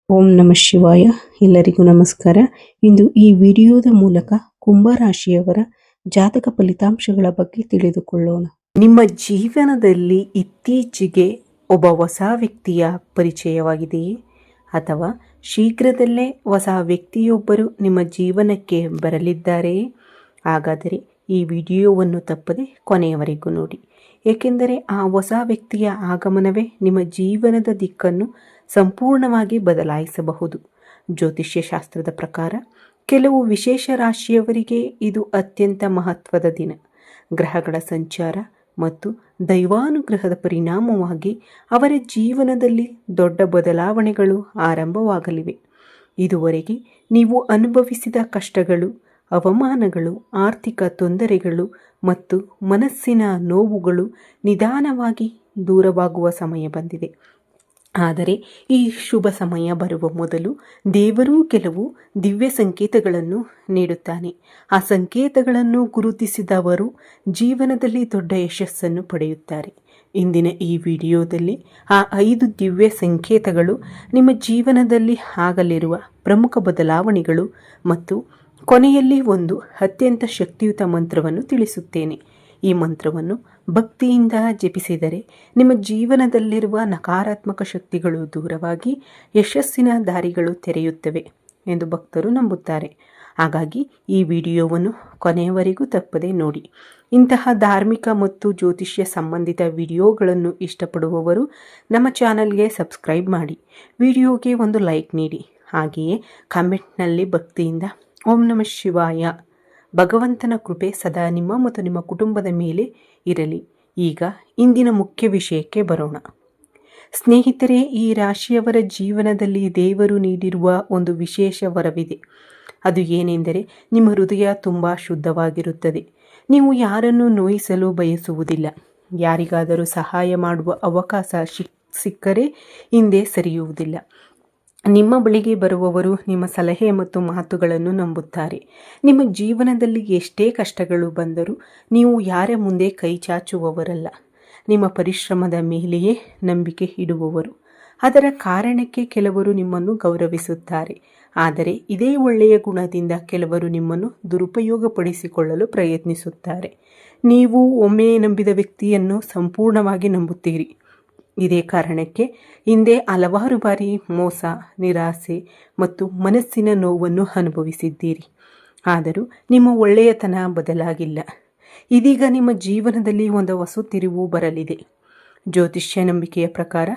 ಓಂ ನಮಃ ಶಿವಾಯ. ಎಲ್ಲರಿಗೂ ನಮಸ್ಕಾರ. ಇಂದು ಈ ವಿಡಿಯೋದ ಮೂಲಕ ಕುಂಭರಾಶಿಯವರ ಜಾತಕ ಫಲಿತಾಂಶಗಳ ಬಗ್ಗೆ ತಿಳಿದುಕೊಳ್ಳೋಣ. ನಿಮ್ಮ ಜೀವನದಲ್ಲಿ ಇತ್ತೀಚೆಗೆ ಒಬ್ಬ ಹೊಸ ವ್ಯಕ್ತಿಯ ಪರಿಚಯವಾಗಿದೆಯೇ ಅಥವಾ ಶೀಘ್ರದಲ್ಲೇ ಹೊಸ ವ್ಯಕ್ತಿಯೊಬ್ಬರು ನಿಮ್ಮ ಜೀವನಕ್ಕೆ ಬರಲಿದ್ದಾರೆಯೇ? ಹಾಗಾದರೆ ಈ ವಿಡಿಯೋವನ್ನು ತಪ್ಪದೆ ಕೊನೆಯವರೆಗೂ ನೋಡಿ, ಏಕೆಂದರೆ ಆ ಹೊಸ ವ್ಯಕ್ತಿಯ ಆಗಮನವೇ ನಿಮ್ಮ ಜೀವನದ ದಿಕ್ಕನ್ನು ಸಂಪೂರ್ಣವಾಗಿ ಬದಲಾಯಿಸಬಹುದು. ಜ್ಯೋತಿಷ್ಯ ಶಾಸ್ತ್ರದ ಪ್ರಕಾರ ಕೆಲವು ವಿಶೇಷ ರಾಶಿಯವರಿಗೆ ಇದು ಅತ್ಯಂತ ಮಹತ್ವದ ದಿನ. ಗ್ರಹಗಳ ಸಂಚಾರ ಮತ್ತು ದೈವಾನುಗ್ರಹದ ಪರಿಣಾಮವಾಗಿ ಅವರ ಜೀವನದಲ್ಲಿ ದೊಡ್ಡ ಬದಲಾವಣೆಗಳು ಆರಂಭವಾಗಲಿವೆ. ಇದುವರೆಗೆ ನೀವು ಅನುಭವಿಸಿದ ಕಷ್ಟಗಳು, ಅವಮಾನಗಳು, ಆರ್ಥಿಕ ತೊಂದರೆಗಳು ಮತ್ತು ಮನಸ್ಸಿನ ನೋವುಗಳು ನಿಧಾನವಾಗಿ ದೂರವಾಗುವ ಸಮಯ ಬಂದಿದೆ. ಆದರೆ ಈ ಶುಭ ಸಮಯ ಬರುವ ಮೊದಲು ದೇವರು ಕೆಲವು ದಿವ್ಯ ಸಂಕೇತಗಳನ್ನು ನೀಡುತ್ತಾನೆ. ಆ ಸಂಕೇತಗಳನ್ನು ಗುರುತಿಸಿದವರು ಜೀವನದಲ್ಲಿ ದೊಡ್ಡ ಯಶಸ್ಸನ್ನು ಪಡೆಯುತ್ತಾರೆ. ಇಂದಿನ ಈ ವಿಡಿಯೋದಲ್ಲಿ ಆ 5 ದಿವ್ಯ ಸಂಕೇತಗಳು ನಿಮ್ಮ ಜೀವನದಲ್ಲಿ ಆಗಲಿರುವ ಪ್ರಮುಖ ಬದಲಾವಣೆಗಳು ಮತ್ತು ಕೊನೆಯಲ್ಲಿ ಒಂದು ಅತ್ಯಂತ ಶಕ್ತಿಯುತ ಮಂತ್ರವನ್ನು ತಿಳಿಸುತ್ತೇನೆ. ಈ ಮಂತ್ರವನ್ನು ಭಕ್ತಿಯಿಂದ ಜಪಿಸಿದರೆ ನಿಮ್ಮ ಜೀವನದಲ್ಲಿರುವ ನಕಾರಾತ್ಮಕ ಶಕ್ತಿಗಳು ದೂರವಾಗಿ ಯಶಸ್ಸಿನ ದಾರಿಗಳು ತೆರೆಯುತ್ತವೆ ಎಂದು ಭಕ್ತರು ನಂಬುತ್ತಾರೆ. ಹಾಗಾಗಿ ಈ ವಿಡಿಯೋವನ್ನು ಕೊನೆಯವರೆಗೂ ತಪ್ಪದೆ ನೋಡಿ. ಇಂತಹ ಧಾರ್ಮಿಕ ಮತ್ತು ಜ್ಯೋತಿಷ್ಯ ಸಂಬಂಧಿತ ವಿಡಿಯೋಗಳನ್ನು ಇಷ್ಟಪಡುವವರು ನಮ್ಮ ಚಾನಲ್ಗೆ ಸಬ್ಸ್ಕ್ರೈಬ್ ಮಾಡಿ, ವಿಡಿಯೋಗೆ ಒಂದು ಲೈಕ್ ನೀಡಿ. ಹಾಗೆಯೇ ಕಾಮೆಂಟ್ನಲ್ಲಿ ಭಕ್ತಿಯಿಂದ ಓಂ ನಮಃ ಶಿವಾಯ, ಭಗವಂತನ ಕೃಪೆ ಸದಾ ನಿಮ್ಮ ಮತ್ತು ನಿಮ್ಮ ಕುಟುಂಬದ ಮೇಲೆ ಇರಲಿ. ಈಗ ಇಂದಿನ ಮುಖ್ಯ ವಿಷಯಕ್ಕೆ ಬರೋಣ. ಸ್ನೇಹಿತರೆ, ಈ ರಾಶಿಯವರ ಜೀವನದಲ್ಲಿ ದೇವರು ನೀಡಿರುವ ಒಂದು ವಿಶೇಷ ವರವಿದೆ. ಅದು ಏನೆಂದರೆ, ನಿಮ್ಮ ಹೃದಯ ತುಂಬ ಶುದ್ಧವಾಗಿರುತ್ತದೆ. ನೀವು ಯಾರನ್ನು ನೋಯಿಸಲು ಬಯಸುವುದಿಲ್ಲ. ಯಾರಿಗಾದರೂ ಸಹಾಯ ಮಾಡುವ ಅವಕಾಶ ಸಿಕ್ಕರೆ ಹಿಂದೆ ಸರಿಯುವುದಿಲ್ಲ. ನಿಮ್ಮ ಬಳಿಗೆ ಬರುವವರು ನಿಮ್ಮ ಸಲಹೆ ಮತ್ತು ಮಾತುಗಳನ್ನು ನಂಬುತ್ತಾರೆ. ನಿಮ್ಮ ಜೀವನದಲ್ಲಿ ಎಷ್ಟೇ ಕಷ್ಟಗಳು ಬಂದರೂ ನೀವು ಯಾರ ಮುಂದೆ ಕೈ ಚಾಚುವವರಲ್ಲ. ನಿಮ್ಮ ಪರಿಶ್ರಮದ ಮೇಲೆಯೇ ನಂಬಿಕೆ ಇಡುವವರು. ಅದರ ಕಾರಣಕ್ಕೆ ಕೆಲವರು ನಿಮ್ಮನ್ನು ಗೌರವಿಸುತ್ತಾರೆ. ಆದರೆ ಇದೇ ಒಳ್ಳೆಯ ಗುಣದಿಂದ ಕೆಲವರು ನಿಮ್ಮನ್ನು ದುರುಪಯೋಗಪಡಿಸಿಕೊಳ್ಳಲು ಪ್ರಯತ್ನಿಸುತ್ತಾರೆ. ನೀವು ಒಮ್ಮೆ ನಂಬಿದ ವ್ಯಕ್ತಿಯನ್ನು ಸಂಪೂರ್ಣವಾಗಿ ನಂಬುತ್ತೀರಿ. ಇದೇ ಕಾರಣಕ್ಕೆ ಹಿಂದೆ ಹಲವಾರು ಬಾರಿ ಮೋಸ, ನಿರಾಸೆ ಮತ್ತು ಮನಸ್ಸಿನ ನೋವನ್ನು ಅನುಭವಿಸಿದ್ದೀರಿ. ಆದರೂ ನಿಮ್ಮ ಒಳ್ಳೆಯತನ ಬದಲಾಗಿಲ್ಲ. ಇದೀಗ ನಿಮ್ಮ ಜೀವನದಲ್ಲಿ ಒಂದು ಹೊಸ ತಿರುವು ಬರಲಿದೆ. ಜ್ಯೋತಿಷ್ಯ ನಂಬಿಕೆಯ ಪ್ರಕಾರ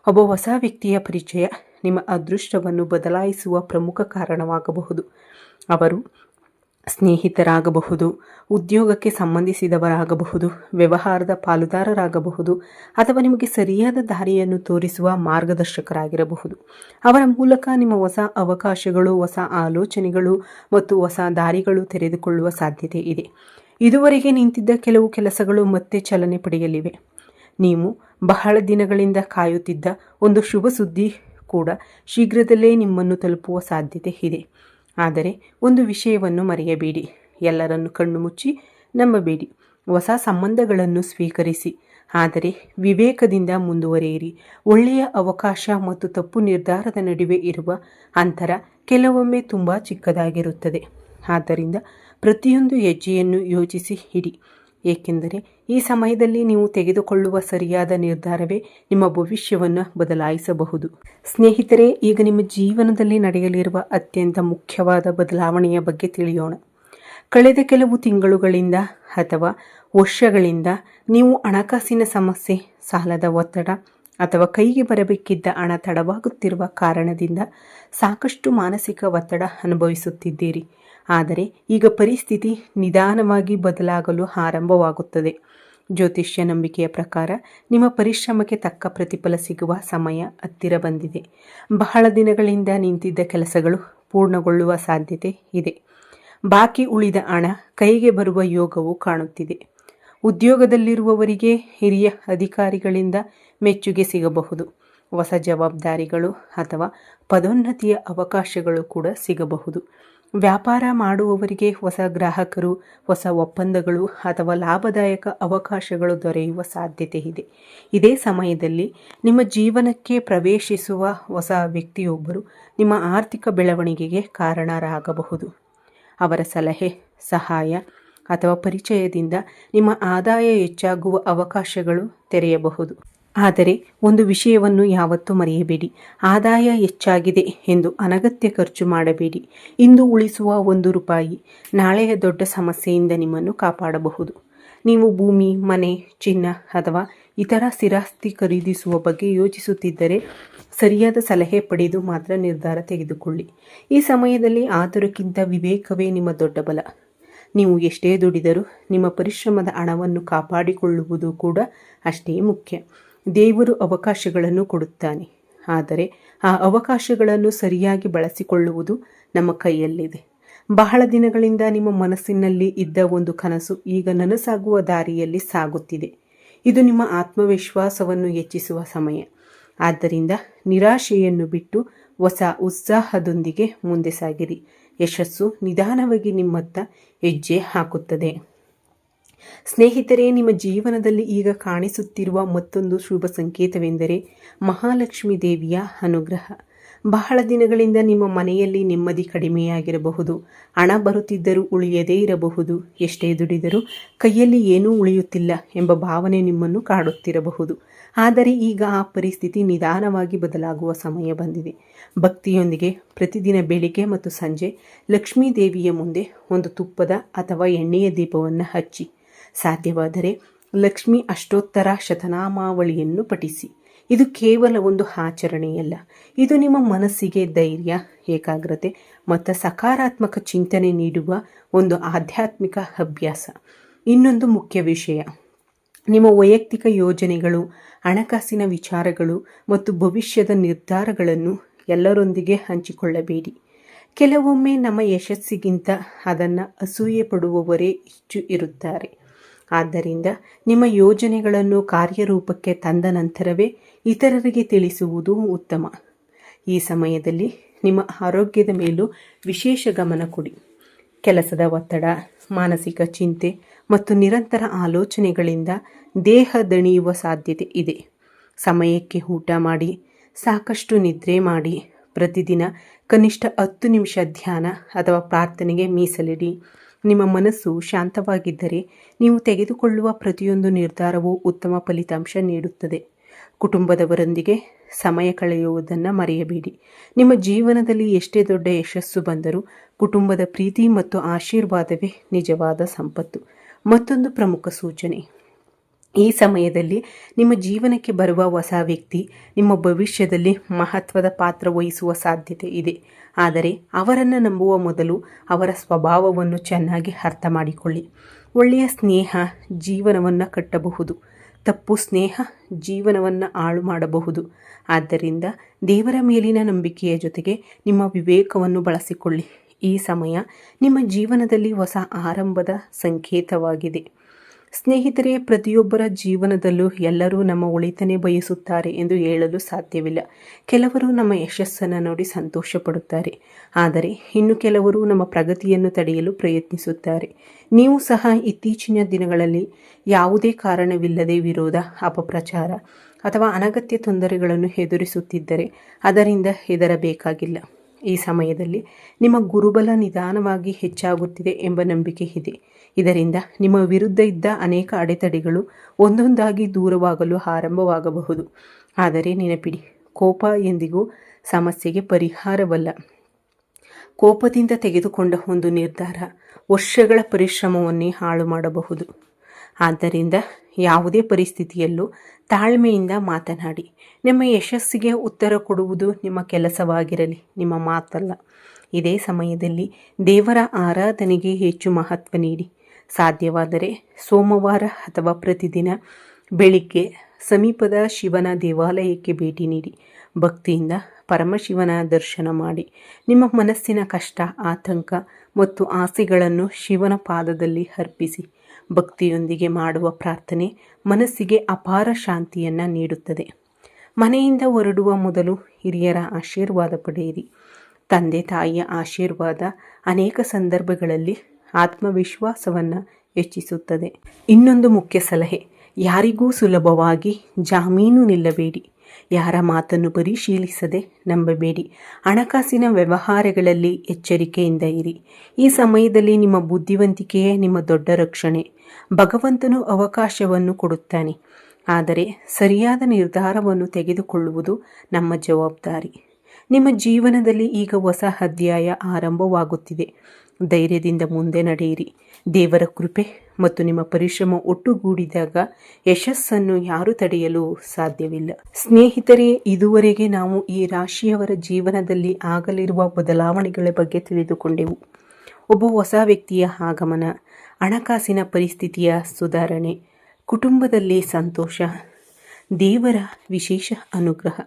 ಒಬ್ಬ ಹೊಸ ವ್ಯಕ್ತಿಯ ಪರಿಚಯ ನಿಮ್ಮ ಅದೃಷ್ಟವನ್ನು ಬದಲಾಯಿಸುವ ಪ್ರಮುಖ ಕಾರಣವಾಗಬಹುದು. ಅವರು ಸ್ನೇಹಿತರಾಗಬಹುದು, ಉದ್ಯೋಗಕ್ಕೆ ಸಂಬಂಧಿಸಿದವರಾಗಬಹುದು, ವ್ಯವಹಾರದ ಪಾಲುದಾರರಾಗಬಹುದು ಅಥವಾ ನಿಮಗೆ ಸರಿಯಾದ ದಾರಿಯನ್ನು ತೋರಿಸುವ ಮಾರ್ಗದರ್ಶಕರಾಗಿರಬಹುದು. ಅವರ ಮೂಲಕ ನಿಮ್ಮ ಹೊಸ ಅವಕಾಶಗಳು, ಹೊಸ ಆಲೋಚನೆಗಳು ಮತ್ತು ಹೊಸ ದಾರಿಗಳು ತೆರೆದುಕೊಳ್ಳುವ ಸಾಧ್ಯತೆ ಇದೆ. ಇದುವರೆಗೆ ನಿಂತಿದ್ದ ಕೆಲವು ಕೆಲಸಗಳು ಮತ್ತೆ ಚಲನೆ ಪಡೆಯಲಿವೆ. ನೀವು ಬಹಳ ದಿನಗಳಿಂದ ಕಾಯುತ್ತಿದ್ದ ಒಂದು ಶುಭ ಸುದ್ದಿ ಕೂಡ ಶೀಘ್ರದಲ್ಲೇ ನಿಮ್ಮನ್ನು ತಲುಪುವ ಸಾಧ್ಯತೆ ಇದೆ. ಆದರೆ ಒಂದು ವಿಷಯವನ್ನು ಮರೆಯಬೇಡಿ, ಎಲ್ಲರನ್ನು ಕಣ್ಣು ಮುಚ್ಚಿ ನಂಬಬೇಡಿ. ಹೊಸ ಸಂಬಂಧಗಳನ್ನು ಸ್ವೀಕರಿಸಿ, ಆದರೆ ವಿವೇಕದಿಂದ ಮುಂದುವರಿಯಿರಿ. ಒಳ್ಳೆಯ ಅವಕಾಶ ಮತ್ತು ತಪ್ಪು ನಿರ್ಧಾರದ ನಡುವೆ ಇರುವ ಅಂತರ ಕೆಲವೊಮ್ಮೆ ತುಂಬ ಚಿಕ್ಕದಾಗಿರುತ್ತದೆ. ಆದ್ದರಿಂದ ಪ್ರತಿಯೊಂದು ಹೆಜ್ಜೆಯನ್ನು ಯೋಚಿಸಿ ಇಡಿ, ಏಕೆಂದರೆ ಈ ಸಮಯದಲ್ಲಿ ನೀವು ತೆಗೆದುಕೊಳ್ಳುವ ಸರಿಯಾದ ನಿರ್ಧಾರವೇ ನಿಮ್ಮ ಭವಿಷ್ಯವನ್ನು ಬದಲಾಯಿಸಬಹುದು. ಸ್ನೇಹಿತರೆ, ಈಗ ನಿಮ್ಮ ಜೀವನದಲ್ಲಿ ನಡೆಯಲಿರುವ ಅತ್ಯಂತ ಮುಖ್ಯವಾದ ಬದಲಾವಣೆಯ ಬಗ್ಗೆ ತಿಳಿಯೋಣ. ಕಳೆದ ಕೆಲವು ತಿಂಗಳುಗಳಿಂದ ಅಥವಾ ವರ್ಷಗಳಿಂದ ನೀವು ಹಣಕಾಸಿನ ಸಮಸ್ಯೆ, ಸಾಲದ ಒತ್ತಡ ಅಥವಾ ಕೈಗೆ ಬರಬೇಕಿದ್ದ ಹಣ ತಡವಾಗುತ್ತಿರುವ ಕಾರಣದಿಂದ ಸಾಕಷ್ಟು ಮಾನಸಿಕ ಒತ್ತಡ ಅನುಭವಿಸುತ್ತಿದ್ದೀರಿ. ಆದರೆ ಈಗ ಪರಿಸ್ಥಿತಿ ನಿಧಾನವಾಗಿ ಬದಲಾಗಲು ಆರಂಭವಾಗುತ್ತದೆ. ಜ್ಯೋತಿಷ್ಯ ನಂಬಿಕೆಯ ಪ್ರಕಾರ ನಿಮ್ಮ ಪರಿಶ್ರಮಕ್ಕೆ ತಕ್ಕ ಪ್ರತಿಫಲ ಸಿಗುವ ಸಮಯ ಹತ್ತಿರ ಬಂದಿದೆ. ಬಹಳ ದಿನಗಳಿಂದ ನಿಂತಿದ್ದ ಕೆಲಸಗಳು ಪೂರ್ಣಗೊಳ್ಳುವ ಸಾಧ್ಯತೆ ಇದೆ. ಬಾಕಿ ಉಳಿದ ಹಣ ಕೈಗೆ ಬರುವ ಯೋಗವು ಕಾಣುತ್ತಿದೆ. ಉದ್ಯೋಗದಲ್ಲಿರುವವರಿಗೆ ಹಿರಿಯ ಅಧಿಕಾರಿಗಳಿಂದ ಮೆಚ್ಚುಗೆ ಸಿಗಬಹುದು. ಹೊಸ ಜವಾಬ್ದಾರಿಗಳು ಅಥವಾ ಪದೋನ್ನತಿಯ ಅವಕಾಶಗಳು ಕೂಡ ಸಿಗಬಹುದು. ವ್ಯಾಪಾರ ಮಾಡುವವರಿಗೆ ಹೊಸ ಗ್ರಾಹಕರು, ಹೊಸ ಒಪ್ಪಂದಗಳು ಅಥವಾ ಲಾಭದಾಯಕ ಅವಕಾಶಗಳು ದೊರೆಯುವ ಸಾಧ್ಯತೆ ಇದೆ. ಇದೇ ಸಮಯದಲ್ಲಿ ನಿಮ್ಮ ಜೀವನಕ್ಕೆ ಪ್ರವೇಶಿಸುವ ಹೊಸ ವ್ಯಕ್ತಿಯೊಬ್ಬರು ನಿಮ್ಮ ಆರ್ಥಿಕ ಬೆಳವಣಿಗೆಗೆ ಕಾರಣರಾಗಬಹುದು. ಅವರ ಸಲಹೆ, ಸಹಾಯ ಅಥವಾ ಪರಿಚಯದಿಂದ ನಿಮ್ಮ ಆದಾಯ ಹೆಚ್ಚಾಗುವ ಅವಕಾಶಗಳು ತೆರೆಯಬಹುದು. ಆದರೆ ಒಂದು ವಿಷಯವನ್ನು ಯಾವತ್ತೂ ಮರೆಯಬೇಡಿ, ಆದಾಯ ಹೆಚ್ಚಾಗಿದೆ ಎಂದು ಅನಗತ್ಯ ಖರ್ಚು ಮಾಡಬೇಡಿ. ಇಂದು ಉಳಿಸುವ ₹1 ನಾಳೆಯ ದೊಡ್ಡ ಸಮಸ್ಯೆಯಿಂದ ನಿಮ್ಮನ್ನು ಕಾಪಾಡಬಹುದು. ನೀವು ಭೂಮಿ, ಮನೆ, ಚಿನ್ನ ಅಥವಾ ಇತರ ಸ್ಥಿರಾಸ್ತಿ ಖರೀದಿಸುವ ಬಗ್ಗೆ ಯೋಚಿಸುತ್ತಿದ್ದರೆ ಸರಿಯಾದ ಸಲಹೆ ಪಡೆದು ಮಾತ್ರ ನಿರ್ಧಾರ ತೆಗೆದುಕೊಳ್ಳಿ. ಈ ಸಮಯದಲ್ಲಿ ಆತುರಕ್ಕಿಂತ ವಿವೇಕವೇ ನಿಮ್ಮ ದೊಡ್ಡ ಬಲ. ನೀವು ಎಷ್ಟೇ ದುಡಿದರೂ ನಿಮ್ಮ ಪರಿಶ್ರಮದ ಹಣವನ್ನು ಕಾಪಾಡಿಕೊಳ್ಳುವುದು ಕೂಡ ಅಷ್ಟೇ ಮುಖ್ಯ. ದೇವರು ಅವಕಾಶಗಳನ್ನು ಕೊಡುತ್ತಾನೆ, ಆದರೆ ಆ ಅವಕಾಶಗಳನ್ನು ಸರಿಯಾಗಿ ಬಳಸಿಕೊಳ್ಳುವುದು ನಮ್ಮ ಕೈಯಲ್ಲಿದೆ. ಬಹಳ ದಿನಗಳಿಂದ ನಿಮ್ಮ ಮನಸ್ಸಿನಲ್ಲಿ ಇದ್ದ ಒಂದು ಕನಸು ಈಗ ನನಸಾಗುವ ದಾರಿಯಲ್ಲಿ ಸಾಗುತ್ತಿದೆ. ಇದು ನಿಮ್ಮ ಆತ್ಮವಿಶ್ವಾಸವನ್ನು ಹೆಚ್ಚಿಸುವ ಸಮಯ. ಆದ್ದರಿಂದ ನಿರಾಶೆಯನ್ನು ಬಿಟ್ಟು ಹೊಸ ಉತ್ಸಾಹದೊಂದಿಗೆ ಮುಂದೆ ಸಾಗಿರಿ. ಯಶಸ್ಸು ನಿಧಾನವಾಗಿ ನಿಮ್ಮತ್ತ ಹೆಜ್ಜೆ ಹಾಕುತ್ತದೆ. ಸ್ನೇಹಿತರೆ, ನಿಮ್ಮ ಜೀವನದಲ್ಲಿ ಈಗ ಕಾಣಿಸುತ್ತಿರುವ ಮತ್ತೊಂದು ಶುಭ ಸಂಕೇತವೆಂದರೆ ಮಹಾಲಕ್ಷ್ಮೀ ದೇವಿಯ ಅನುಗ್ರಹ. ಬಹಳ ದಿನಗಳಿಂದ ನಿಮ್ಮ ಮನೆಯಲ್ಲಿ ನೆಮ್ಮದಿ ಕಡಿಮೆಯಾಗಿರಬಹುದು. ಹಣ ಬರುತ್ತಿದ್ದರೂ ಉಳಿಯದೇ ಇರಬಹುದು. ಎಷ್ಟೇ ದುಡಿದರೂ ಕೈಯಲ್ಲಿ ಏನೂ ಉಳಿಯುತ್ತಿಲ್ಲ ಎಂಬ ಭಾವನೆ ನಿಮ್ಮನ್ನು ಕಾಡುತ್ತಿರಬಹುದು. ಆದರೆ ಈಗ ಆ ಪರಿಸ್ಥಿತಿ ನಿಧಾನವಾಗಿ ಬದಲಾಗುವ ಸಮಯ ಬಂದಿದೆ. ಭಕ್ತಿಯೊಂದಿಗೆ ಪ್ರತಿದಿನ ಬೆಳಿಗ್ಗೆ ಮತ್ತು ಸಂಜೆ ಲಕ್ಷ್ಮೀ ದೇವಿಯ ಮುಂದೆ ಒಂದು ತುಪ್ಪದ ಅಥವಾ ಎಣ್ಣೆಯ ದೀಪವನ್ನು ಹಚ್ಚಿ, ಸಾಧ್ಯವಾದರೆ ಲಕ್ಷ್ಮಿ ಅಷ್ಟೋತ್ತರ ಶತನಾಮಾವಳಿಯನ್ನು ಪಠಿಸಿ. ಇದು ಕೇವಲ ಒಂದು ಆಚರಣೆಯಲ್ಲ, ಇದು ನಿಮ್ಮ ಮನಸ್ಸಿಗೆ ಧೈರ್ಯ, ಏಕಾಗ್ರತೆ ಮತ್ತು ಸಕಾರಾತ್ಮಕ ಚಿಂತನೆ ನೀಡುವ ಒಂದು ಆಧ್ಯಾತ್ಮಿಕ ಅಭ್ಯಾಸ. ಇನ್ನೊಂದು ಮುಖ್ಯ ವಿಷಯ, ನಿಮ್ಮ ವೈಯಕ್ತಿಕ ಯೋಜನೆಗಳು, ಹಣಕಾಸಿನ ವಿಚಾರಗಳು ಮತ್ತು ಭವಿಷ್ಯದ ನಿರ್ಧಾರಗಳನ್ನು ಎಲ್ಲರೊಂದಿಗೆ ಹಂಚಿಕೊಳ್ಳಬೇಡಿ. ಕೆಲವೊಮ್ಮೆ ನಮ್ಮ ಯಶಸ್ಸಿಗಿಂತ ಅದನ್ನು ಅಸೂಯೆ ಪಡುವವರೇ ಹೆಚ್ಚು ಇರುತ್ತಾರೆ. ಆದ್ದರಿಂದ ನಿಮ್ಮ ಯೋಜನೆಗಳನ್ನು ಕಾರ್ಯರೂಪಕ್ಕೆ ತಂದ ನಂತರವೇ ಇತರರಿಗೆ ತಿಳಿಸುವುದು ಉತ್ತಮ. ಈ ಸಮಯದಲ್ಲಿ ನಿಮ್ಮ ಆರೋಗ್ಯದ ಮೇಲೂ ವಿಶೇಷ ಗಮನ ಕೊಡಿ. ಕೆಲಸದ ಒತ್ತಡ, ಮಾನಸಿಕ ಚಿಂತೆ ಮತ್ತು ನಿರಂತರ ಆಲೋಚನೆಗಳಿಂದ ದೇಹ ದಣಿಯುವ ಸಾಧ್ಯತೆ ಇದೆ. ಸಮಯಕ್ಕೆ ಊಟ ಮಾಡಿ, ಸಾಕಷ್ಟು ನಿದ್ರೆ ಮಾಡಿ, ಪ್ರತಿದಿನ ಕನಿಷ್ಠ 10 ನಿಮಿಷ ಧ್ಯಾನ ಅಥವಾ ಪ್ರಾರ್ಥನೆಗೆ ಮೀಸಲಿಡಿ. ನಿಮ್ಮ ಮನಸ್ಸು ಶಾಂತವಾಗಿದ್ದರೆ ನೀವು ತೆಗೆದುಕೊಳ್ಳುವ ಪ್ರತಿಯೊಂದು ನಿರ್ಧಾರವೂ ಉತ್ತಮ ಫಲಿತಾಂಶ ನೀಡುತ್ತದೆ. ಕುಟುಂಬದವರೊಂದಿಗೆ ಸಮಯ ಕಳೆಯುವುದನ್ನು ಮರೆಯಬೇಡಿ. ನಿಮ್ಮ ಜೀವನದಲ್ಲಿ ಎಷ್ಟೇ ದೊಡ್ಡ ಯಶಸ್ಸು ಬಂದರೂ ಕುಟುಂಬದ ಪ್ರೀತಿ ಮತ್ತು ಆಶೀರ್ವಾದವೇ ನಿಜವಾದ ಸಂಪತ್ತು. ಮತ್ತೊಂದು ಪ್ರಮುಖ ಸೂಚನೆ, ಈ ಸಮಯದಲ್ಲಿ ನಿಮ್ಮ ಜೀವನಕ್ಕೆ ಬರುವ ಹೊಸ ವ್ಯಕ್ತಿ ನಿಮ್ಮ ಭವಿಷ್ಯದಲ್ಲಿ ಮಹತ್ವದ ಪಾತ್ರ ವಹಿಸುವ ಸಾಧ್ಯತೆ ಇದೆ. ಆದರೆ ಅವರನ್ನು ನಂಬುವ ಮೊದಲು ಅವರ ಸ್ವಭಾವವನ್ನು ಚೆನ್ನಾಗಿ ಅರ್ಥ ಮಾಡಿಕೊಳ್ಳಿ. ಒಳ್ಳೆಯ ಸ್ನೇಹ ಜೀವನವನ್ನು ಕಟ್ಟಬಹುದು, ತಪ್ಪು ಸ್ನೇಹ ಜೀವನವನ್ನು ಹಾಳು ಮಾಡಬಹುದು. ಆದ್ದರಿಂದ ದೇವರ ಮೇಲಿನ ನಂಬಿಕೆಯ ಜೊತೆಗೆ ನಿಮ್ಮ ವಿವೇಕವನ್ನು ಬಳಸಿಕೊಳ್ಳಿ. ಈ ಸಮಯ ನಿಮ್ಮ ಜೀವನದಲ್ಲಿ ಹೊಸ ಆರಂಭದ ಸಂಕೇತವಾಗಿದೆ. ಸ್ನೇಹಿತರೆ, ಪ್ರತಿಯೊಬ್ಬರ ಜೀವನದಲ್ಲೂ ಎಲ್ಲರೂ ನಮ್ಮ ಒಳಿತನೇ ಬಯಸುತ್ತಾರೆ ಎಂದು ಹೇಳಲು ಸಾಧ್ಯವಿಲ್ಲ. ಕೆಲವರು ನಮ್ಮ ಯಶಸ್ಸನ್ನು ನೋಡಿ ಸಂತೋಷ ಪಡುತ್ತಾರೆ, ಆದರೆ ಇನ್ನು ಕೆಲವರು ನಮ್ಮ ಪ್ರಗತಿಯನ್ನು ತಡೆಯಲು ಪ್ರಯತ್ನಿಸುತ್ತಾರೆ. ನೀವು ಸಹ ಇತ್ತೀಚಿನ ದಿನಗಳಲ್ಲಿ ಯಾವುದೇ ಕಾರಣವಿಲ್ಲದೆ ವಿರೋಧ, ಅಪಪ್ರಚಾರ ಅಥವಾ ಅನಗತ್ಯ ತೊಂದರೆಗಳನ್ನು ಎದುರಿಸುತ್ತಿದ್ದರೆ ಅದರಿಂದ ಹೆದರಬೇಕಾಗಿಲ್ಲ. ಈ ಸಮಯದಲ್ಲಿ ನಿಮ್ಮ ಗುರುಬಲ ನಿಧಾನವಾಗಿ ಹೆಚ್ಚಾಗುತ್ತಿದೆ ಎಂಬ ನಂಬಿಕೆ ಇದೆ. ಇದರಿಂದ ನಿಮ್ಮ ವಿರುದ್ಧ ಇದ್ದ ಅನೇಕ ಅಡೆತಡೆಗಳು ಒಂದೊಂದಾಗಿ ದೂರವಾಗಲು ಆರಂಭವಾಗಬಹುದು. ಆದರೆ ನೆನಪಿಡಿ, ಕೋಪ ಎಂದಿಗೂ ಸಮಸ್ಯೆಗೆ ಪರಿಹಾರವಲ್ಲ. ಕೋಪದಿಂದ ತೆಗೆದುಕೊಂಡ ಒಂದು ನಿರ್ಧಾರ ವರ್ಷಗಳ ಪರಿಶ್ರಮವನ್ನೇ ಹಾಳು ಮಾಡಬಹುದು. ಆದ್ದರಿಂದ ಯಾವುದೇ ಪರಿಸ್ಥಿತಿಯಲ್ಲೂ ತಾಳ್ಮೆಯಿಂದ ಮಾತನಾಡಿ. ನಿಮ್ಮ ಯಶಸ್ಸಿಗೆ ಉತ್ತರ ಕೊಡುವುದು ನಿಮ್ಮ ಕೆಲಸವಾಗಿರಲಿ, ನಿಮ್ಮ ಮಾತಲ್ಲ. ಇದೇ ಸಮಯದಲ್ಲಿ ದೇವರ ಆರಾಧನೆಗೆ ಹೆಚ್ಚು ಮಹತ್ವ ನೀಡಿ. ಸಾಧ್ಯವಾದರೆ ಸೋಮವಾರ ಅಥವಾ ಪ್ರತಿದಿನ ಬೆಳಿಗ್ಗೆ ಸಮೀಪದ ಶಿವನ ದೇವಾಲಯಕ್ಕೆ ಭೇಟಿ ನೀಡಿ ಭಕ್ತಿಯಿಂದ ಪರಮಶಿವನ ದರ್ಶನ ಮಾಡಿ. ನಿಮ್ಮ ಮನಸ್ಸಿನ ಕಷ್ಟ, ಆತಂಕ ಮತ್ತು ಆಸೆಗಳನ್ನು ಶಿವನ ಪಾದದಲ್ಲಿ ಅರ್ಪಿಸಿ. ಭಕ್ತಿಯೊಂದಿಗೆ ಮಾಡುವ ಪ್ರಾರ್ಥನೆ ಮನಸ್ಸಿಗೆ ಅಪಾರ ಶಾಂತಿಯನ್ನು ನೀಡುತ್ತದೆ. ಮನೆಯಿಂದ ಹೊರಡುವ ಮೊದಲು ಹಿರಿಯರ ಆಶೀರ್ವಾದ ಪಡೆಯಿರಿ. ತಂದೆ ತಾಯಿಯ ಆಶೀರ್ವಾದ ಅನೇಕ ಸಂದರ್ಭಗಳಲ್ಲಿ ಆತ್ಮವಿಶ್ವಾಸವನ್ನು ಹೆಚ್ಚಿಸುತ್ತದೆ. ಇನ್ನೊಂದು ಮುಖ್ಯ ಸಲಹೆ, ಯಾರಿಗೂ ಸುಲಭವಾಗಿ ಜಾಮೀನು ನಿಲ್ಲಬೇಡಿ. ಯಾರ ಮಾತನ್ನು ಪರಿಶೀಲಿಸದೆ ನಂಬಬೇಡಿ. ಹಣಕಾಸಿನ ವ್ಯವಹಾರಗಳಲ್ಲಿ ಎಚ್ಚರಿಕೆಯಿಂದ ಇರಿ. ಈ ಸಮಯದಲ್ಲಿ ನಿಮ್ಮ ಬುದ್ಧಿವಂತಿಕೆಯೇ ನಿಮ್ಮ ದೊಡ್ಡ ರಕ್ಷಣೆ. ಭಗವಂತನು ಅವಕಾಶವನ್ನು ಕೊಡುತ್ತಾನೆ, ಆದರೆ ಸರಿಯಾದ ನಿರ್ಧಾರವನ್ನು ತೆಗೆದುಕೊಳ್ಳುವುದು ನಮ್ಮ ಜವಾಬ್ದಾರಿ. ನಿಮ್ಮ ಜೀವನದಲ್ಲಿ ಈಗ ಹೊಸ ಅಧ್ಯಾಯ ಆರಂಭವಾಗುತ್ತಿದೆ. ಧೈರ್ಯದಿಂದ ಮುಂದೆ ನಡೆಯಿರಿ. ದೇವರ ಕೃಪೆ ಮತ್ತು ನಿಮ್ಮ ಪರಿಶ್ರಮ ಒಟ್ಟುಗೂಡಿದಾಗ ಯಶಸ್ಸನ್ನು ಯಾರೂ ತಡೆಯಲು ಸಾಧ್ಯವಿಲ್ಲ. ಸ್ನೇಹಿತರೆ, ಇದುವರೆಗೆ ನಾವು ಈ ರಾಶಿಯವರ ಜೀವನದಲ್ಲಿ ಆಗಲಿರುವ ಬದಲಾವಣೆಗಳ ಬಗ್ಗೆ ತಿಳಿದುಕೊಂಡೆವು. ಒಬ್ಬ ಹೊಸ ವ್ಯಕ್ತಿಯ ಆಗಮನ, ಹಣಕಾಸಿನ ಪರಿಸ್ಥಿತಿಯ ಸುಧಾರಣೆ, ಕುಟುಂಬದಲ್ಲಿ ಸಂತೋಷ, ದೇವರ ವಿಶೇಷ ಅನುಗ್ರಹ,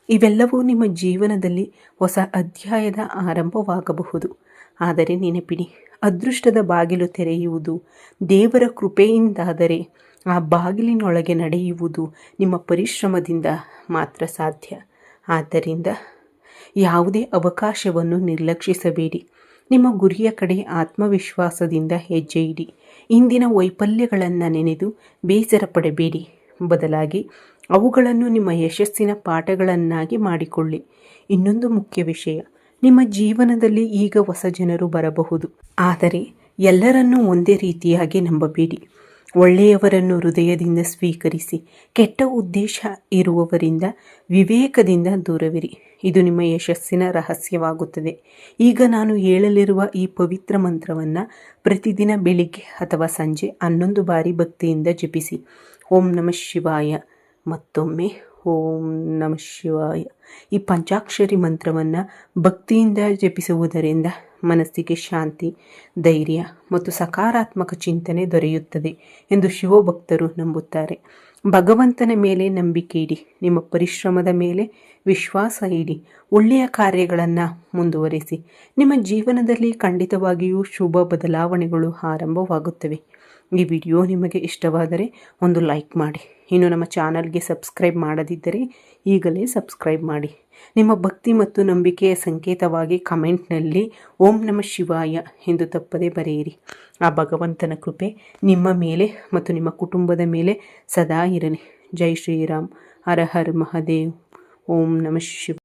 ಇವೆಲ್ಲವೂ ನಿಮ್ಮ ಜೀವನದಲ್ಲಿ ಹೊಸ ಅಧ್ಯಾಯದ ಆರಂಭವಾಗಬಹುದು. ಆದರೆ ನೆನಪಿಡಿ, ಅದೃಷ್ಟದ ಬಾಗಿಲು ತೆರೆಯುವುದು ದೇವರ ಕೃಪೆಯಿಂದಾದರೆ ಆ ಬಾಗಿಲಿನೊಳಗೆ ನಡೆಯುವುದು ನಿಮ್ಮ ಪರಿಶ್ರಮದಿಂದ ಮಾತ್ರ ಸಾಧ್ಯ. ಆದ್ದರಿಂದ ಯಾವುದೇ ಅವಕಾಶವನ್ನು ನಿರ್ಲಕ್ಷಿಸಬೇಡಿ. ನಿಮ್ಮ ಗುರಿಯ ಕಡೆ ಆತ್ಮವಿಶ್ವಾಸದಿಂದ ಹೆಜ್ಜೆ ಇಡಿ. ಇಂದಿನ ವೈಫಲ್ಯಗಳನ್ನು ನೆನೆದು ಬೇಸರ ಪಡಬೇಡಿ. ಬದಲಾಗಿ ಅವುಗಳನ್ನು ನಿಮ್ಮ ಯಶಸ್ಸಿನ ಪಾಠಗಳನ್ನಾಗಿ ಮಾಡಿಕೊಳ್ಳಿ. ಇನ್ನೊಂದು ಮುಖ್ಯ ವಿಷಯ, ನಿಮ್ಮ ಜೀವನದಲ್ಲಿ ಈಗ ಹೊಸ ಜನರು ಬರಬಹುದು, ಆದರೆ ಎಲ್ಲರನ್ನೂ ಒಂದೇ ರೀತಿಯಾಗಿ ನಂಬಬೇಡಿ. ಒಳ್ಳೆಯವರನ್ನು ಹೃದಯದಿಂದ ಸ್ವೀಕರಿಸಿ. ಕೆಟ್ಟ ಉದ್ದೇಶ ಇರುವವರಿಂದ ವಿವೇಕದಿಂದ ದೂರವಿರಿ. ಇದು ನಿಮ್ಮ ಯಶಸ್ಸಿನ ರಹಸ್ಯವಾಗುತ್ತದೆ. ಈಗ ನಾನು ಹೇಳಲಿರುವ ಈ ಪವಿತ್ರ ಮಂತ್ರವನ್ನು ಪ್ರತಿದಿನ ಬೆಳಿಗ್ಗೆ ಅಥವಾ ಸಂಜೆ 11 ಬಾರಿ ಭಕ್ತಿಯಿಂದ ಜಪಿಸಿ. ಓಂ ನಮಃ ಶಿವಾಯ. ಮತ್ತೊಮ್ಮೆ ಓಂ ನಮಃ ಶಿವಾಯ. ಈ ಪಂಚಾಕ್ಷರಿ ಮಂತ್ರವನ್ನು ಭಕ್ತಿಯಿಂದ ಜಪಿಸುವುದರಿಂದ ಮನಸ್ಸಿಗೆ ಶಾಂತಿ, ಧೈರ್ಯ ಮತ್ತು ಸಕಾರಾತ್ಮಕ ಚಿಂತನೆ ದೊರೆಯುತ್ತದೆ ಎಂದು ಶಿವಭಕ್ತರು ನಂಬುತ್ತಾರೆ. ಭಗವಂತನ ಮೇಲೆ ನಂಬಿಕೆ ಇಡಿ. ನಿಮ್ಮ ಪರಿಶ್ರಮದ ಮೇಲೆ ವಿಶ್ವಾಸ ಇಡಿ. ಒಳ್ಳೆಯ ಕಾರ್ಯಗಳನ್ನು ಮುಂದುವರಿಸಿ. ನಿಮ್ಮ ಜೀವನದಲ್ಲಿ ಖಂಡಿತವಾಗಿಯೂ ಶುಭ ಬದಲಾವಣೆಗಳು ಆರಂಭವಾಗುತ್ತವೆ. ಈ ವಿಡಿಯೋ ನಿಮಗೆ ಇಷ್ಟವಾದರೆ ಒಂದು ಲೈಕ್ ಮಾಡಿ. ಇನ್ನು ನಮ್ಮ ಚಾನಲ್ಗೆ ಸಬ್ಸ್ಕ್ರೈಬ್ ಮಾಡದಿದ್ದರೆ ಈಗಲೇ ಸಬ್ಸ್ಕ್ರೈಬ್ ಮಾಡಿ. ನಿಮ್ಮ ಭಕ್ತಿ ಮತ್ತು ನಂಬಿಕೆಯ ಸಂಕೇತವಾಗಿ ಕಮೆಂಟ್ನಲ್ಲಿ ಓಂ ನಮಃ ಶಿವಾಯ ಎಂದು ತಪ್ಪದೇ ಬರೆಯಿರಿ. ಆ ಭಗವಂತನ ಕೃಪೆ ನಿಮ್ಮ ಮೇಲೆ ಮತ್ತು ನಿಮ್ಮ ಕುಟುಂಬದ ಮೇಲೆ ಸದಾ ಇರಲಿ. ಜೈ ಶ್ರೀರಾಮ್. ಹರ ಹರ ಮಹಾದೇವ್. ಓಂ ನಮಃ ಶಿವಾಯ.